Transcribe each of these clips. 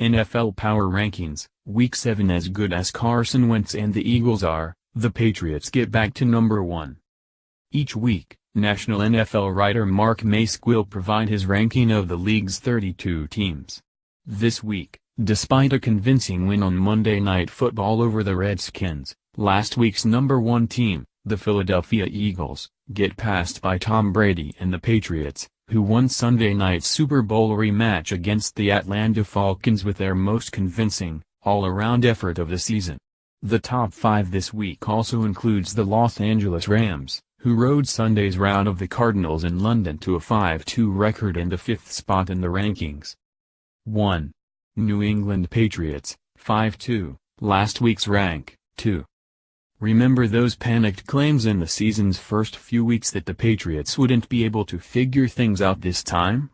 NFL Power Rankings, Week 7. As good as Carson Wentz and the Eagles are, the Patriots get back to number 1. Each week, national NFL writer Mark Maske will provide his ranking of the league's 32 teams. This week, despite a convincing win on Monday Night Football over the Redskins, last week's number 1 team, the Philadelphia Eagles, get passed by Tom Brady and the Patriots, who won Sunday night's Super Bowl rematch against the Atlanta Falcons with their most convincing, all-around effort of the season. The top 5 this week also includes the Los Angeles Rams, who rode Sunday's rout of the Cardinals in London to a 5-2 record and the 5th spot in the rankings. 1. New England Patriots, 5-2, last week's rank, 2. Remember those panicked claims in the season's first few weeks that the Patriots wouldn't be able to figure things out this time?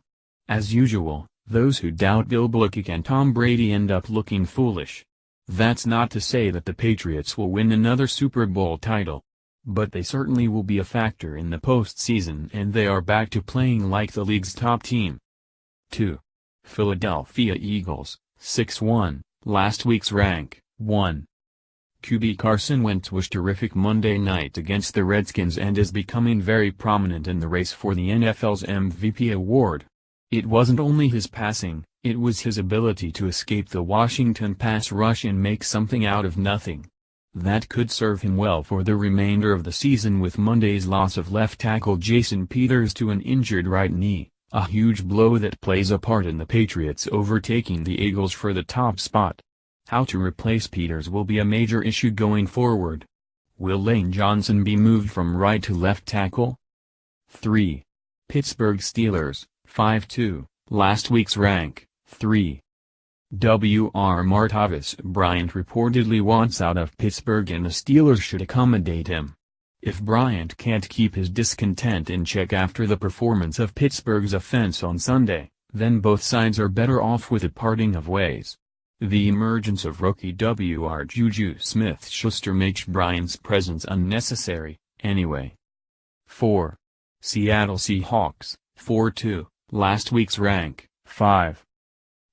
As usual, those who doubt Bill Belichick and Tom Brady end up looking foolish. That's not to say that the Patriots will win another Super Bowl title. But they certainly will be a factor in the postseason, and they are back to playing like the league's top team. 2. Philadelphia Eagles, 6-1, last week's rank, 1. QB Carson Wentz was terrific Monday night against the Redskins and is becoming very prominent in the race for the NFL's MVP award. It wasn't only his passing, it was his ability to escape the Washington pass rush and make something out of nothing. That could serve him well for the remainder of the season, with Monday's loss of left tackle Jason Peters to an injured right knee, a huge blow that plays a part in the Patriots overtaking the Eagles for the top spot. How to replace Peters will be a major issue going forward. Will Lane Johnson be moved from right to left tackle? 3. Pittsburgh Steelers, 5-2, last week's rank, 3. W.R. Martavis Bryant reportedly wants out of Pittsburgh and the Steelers should accommodate him. If Bryant can't keep his discontent in check after the performance of Pittsburgh's offense on Sunday, then both sides are better off with a parting of ways. The emergence of rookie W.R. Juju Smith-Schuster makes Bryant's presence unnecessary, anyway. 4. Seattle Seahawks, 4-2, last week's rank, 5.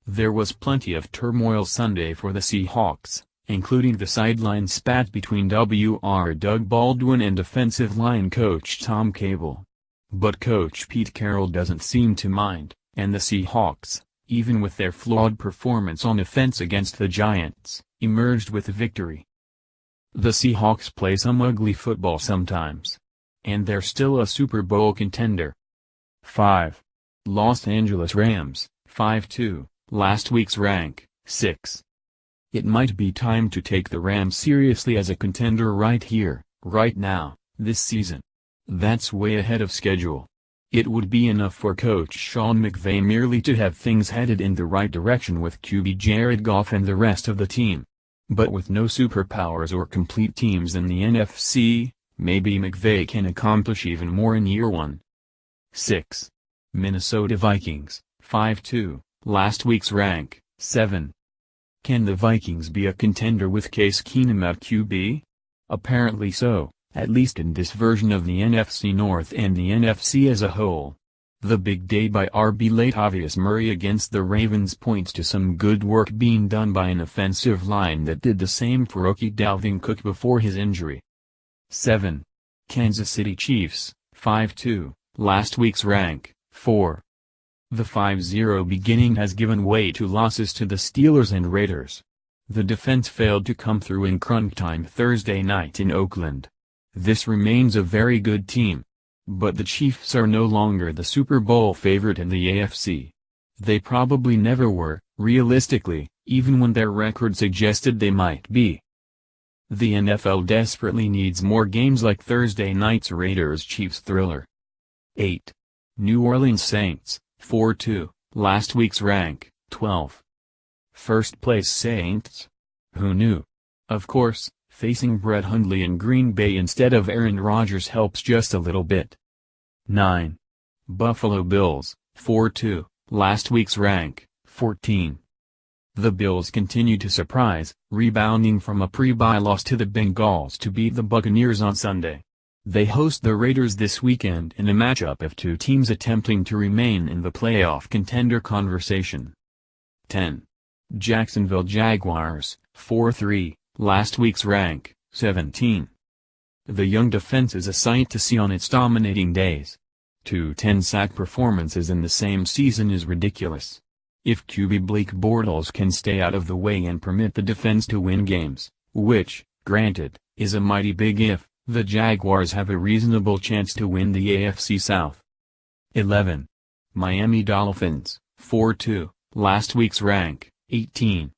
There was plenty of turmoil Sunday for the Seahawks, including the sideline spat between W.R. Doug Baldwin and defensive line coach Tom Cable. But Coach Pete Carroll doesn't seem to mind, and the Seahawks, even with their flawed performance on offense against the Giants, emerged with a victory. The Seahawks play some ugly football sometimes. And they're still a Super Bowl contender. 5. Los Angeles Rams, 5-2, last week's rank, 6. It might be time to take the Rams seriously as a contender right here, right now, this season. That's way ahead of schedule. It would be enough for Coach Sean McVay merely to have things headed in the right direction with QB Jared Goff and the rest of the team. But with no superpowers or complete teams in the NFC, maybe McVay can accomplish even more in year 1. 6. Minnesota Vikings, 5-2, last week's rank, 7. Can the Vikings be a contender with Case Keenum at QB? Apparently so, at least in this version of the NFC North and the NFC as a whole. The big day by RB Latavius Murray against the Ravens points to some good work being done by an offensive line that did the same for rookie Dalvin Cook before his injury. 7. Kansas City Chiefs, 5-2, last week's rank, 4. The 5-0 beginning has given way to losses to the Steelers and Raiders. The defense failed to come through in crunch time Thursday night in Oakland. This remains a very good team. But the Chiefs are no longer the Super Bowl favorite in the AFC. They probably never were, realistically, even when their record suggested they might be. The NFL desperately needs more games like Thursday night's Raiders-Chiefs thriller. 8. New Orleans Saints, 4-2, last week's rank, 12. First place Saints? Who knew? Of course, facing Brett Hundley in Green Bay instead of Aaron Rodgers helps just a little bit. 9. Buffalo Bills, 4-2, last week's rank, 14. The Bills continue to surprise, rebounding from a pre-bye loss to the Bengals to beat the Buccaneers on Sunday. They host the Raiders this weekend in a matchup of two teams attempting to remain in the playoff contender conversation. 10. Jacksonville Jaguars, 4-3, last week's rank, 17. The young defense is a sight to see on its dominating days. 2 10-sack performances in the same season is ridiculous. If QB Blake Bortles can stay out of the way and permit the defense to win games, which, granted, is a mighty big if, the Jaguars have a reasonable chance to win the AFC South. 11. Miami Dolphins, 4-2, last week's rank, 18.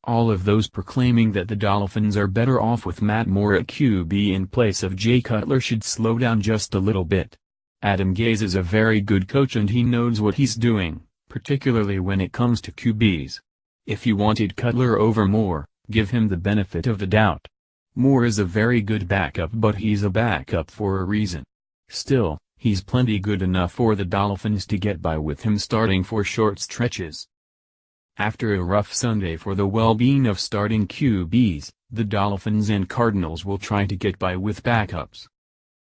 All of those proclaiming that the Dolphins are better off with Matt Moore at QB in place of Jay Cutler should slow down just a little bit. Adam Gase is a very good coach and he knows what he's doing, particularly when it comes to QBs. If you wanted Cutler over Moore, give him the benefit of the doubt. Moore is a very good backup, but he's a backup for a reason. Still, he's plenty good enough for the Dolphins to get by with him starting for short stretches. After a rough Sunday for the well-being of starting QBs, the Dolphins and Cardinals will try to get by with backups.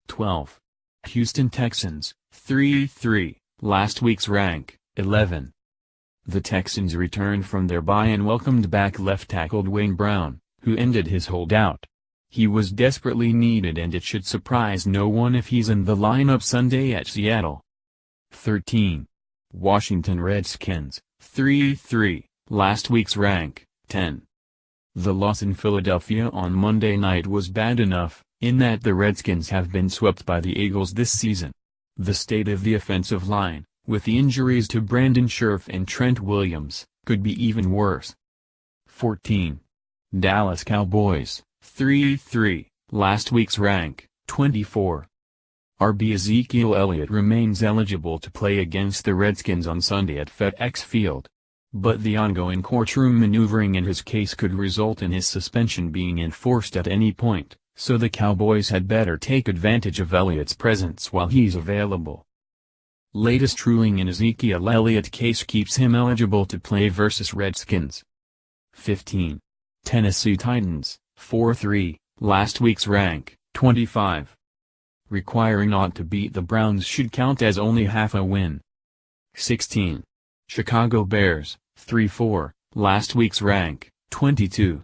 12. Houston Texans, 3-3, last week's rank, 11. The Texans returned from their bye and welcomed back left tackle Dwayne Brown, who ended his holdout. He was desperately needed and it should surprise no one if he's in the lineup Sunday at Seattle. 13. Washington Redskins, 3-3, last week's rank, 10. The loss in Philadelphia on Monday night was bad enough, in that the Redskins have been swept by the Eagles this season. The state of the offensive line, with the injuries to Brandon Scherff and Trent Williams, could be even worse. 14. Dallas Cowboys, 3-3, last week's rank, 24. RB Ezekiel Elliott remains eligible to play against the Redskins on Sunday at FedEx Field. But the ongoing courtroom maneuvering in his case could result in his suspension being enforced at any point, so the Cowboys had better take advantage of Elliott's presence while he's available. Latest ruling in Ezekiel Elliott case keeps him eligible to play versus Redskins. 15. Tennessee Titans, 4-3, last week's rank, 25. Requiring not to beat the Browns should count as only half a win. 16. Chicago Bears, 3-4, last week's rank, 22.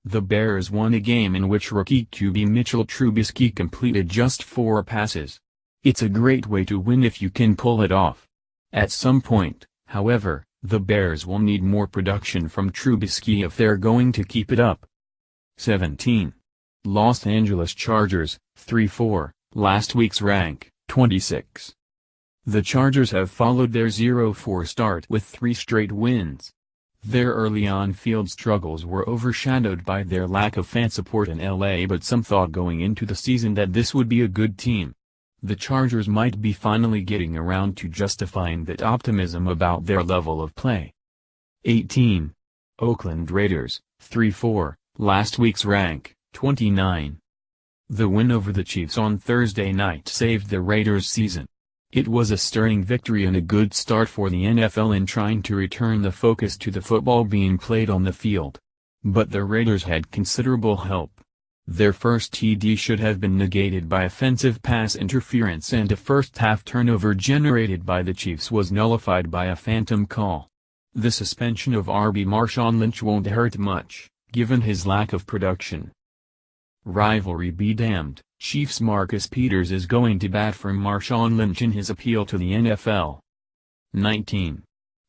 The Bears won a game in which rookie QB Mitchell Trubisky completed just 4 passes. It's a great way to win if you can pull it off. At some point, however, the Bears will need more production from Trubisky if they're going to keep it up. 17. Los Angeles Chargers, 3-4, last week's rank, 26. The Chargers have followed their 0-4 start with 3 straight wins. Their early on-field struggles were overshadowed by their lack of fan support in LA, but some thought going into the season that this would be a good team. The Chargers might be finally getting around to justifying that optimism about their level of play. 18. Oakland Raiders, 3-4, last week's rank, 29. The win over the Chiefs on Thursday night saved the Raiders' season. It was a stirring victory and a good start for the NFL in trying to return the focus to the football being played on the field. But the Raiders had considerable help. Their first TD should have been negated by offensive pass interference, and a first-half turnover generated by the Chiefs was nullified by a phantom call. The suspension of RB Marshawn Lynch won't hurt much, given his lack of production. Rivalry be damned, Chiefs' Marcus Peters is going to bat for Marshawn Lynch in his appeal to the NFL. 19.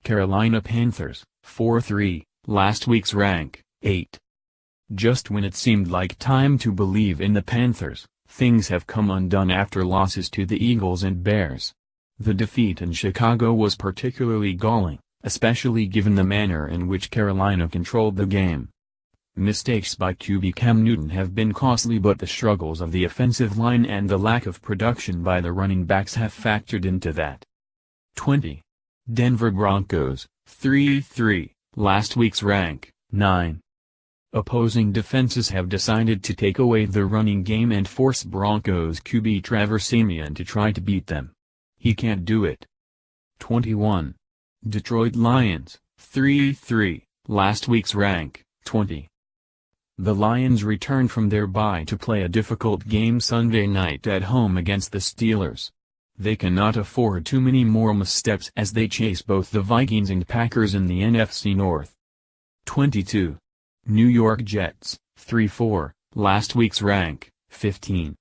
Carolina Panthers, 4-3, last week's rank, 8. Just when it seemed like time to believe in the Panthers, things have come undone after losses to the Eagles and Bears. The defeat in Chicago was particularly galling, especially given the manner in which Carolina controlled the game. Mistakes by QB Cam Newton have been costly, but the struggles of the offensive line and the lack of production by the running backs have factored into that. 20. Denver Broncos, 3-3, last week's rank, 9. Opposing defenses have decided to take away the running game and force Broncos QB Trevor Siemian to try to beat them. He can't do it. 21. Detroit Lions, 3-3, last week's rank, 20. The Lions return from their bye to play a difficult game Sunday night at home against the Steelers. They cannot afford too many more missteps as they chase both the Vikings and Packers in the NFC North. 22. New York Jets, 3-4, last week's rank, 15.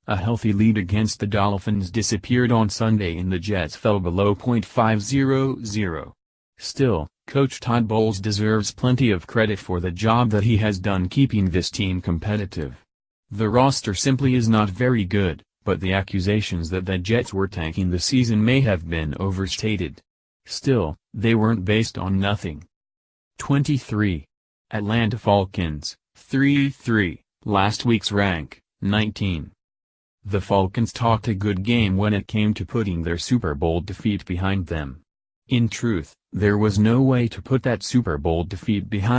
A healthy lead against the Dolphins disappeared on Sunday and the Jets fell below .500. Still, Coach Todd Bowles deserves plenty of credit for the job that he has done keeping this team competitive. The roster simply is not very good, but the accusations that the Jets were tanking the season may have been overstated. Still, they weren't based on nothing. 23. Atlanta Falcons, 3-3, last week's rank, 19. The Falcons talked a good game when it came to putting their Super Bowl defeat behind them. In truth, there was no way to put that Super Bowl defeat behind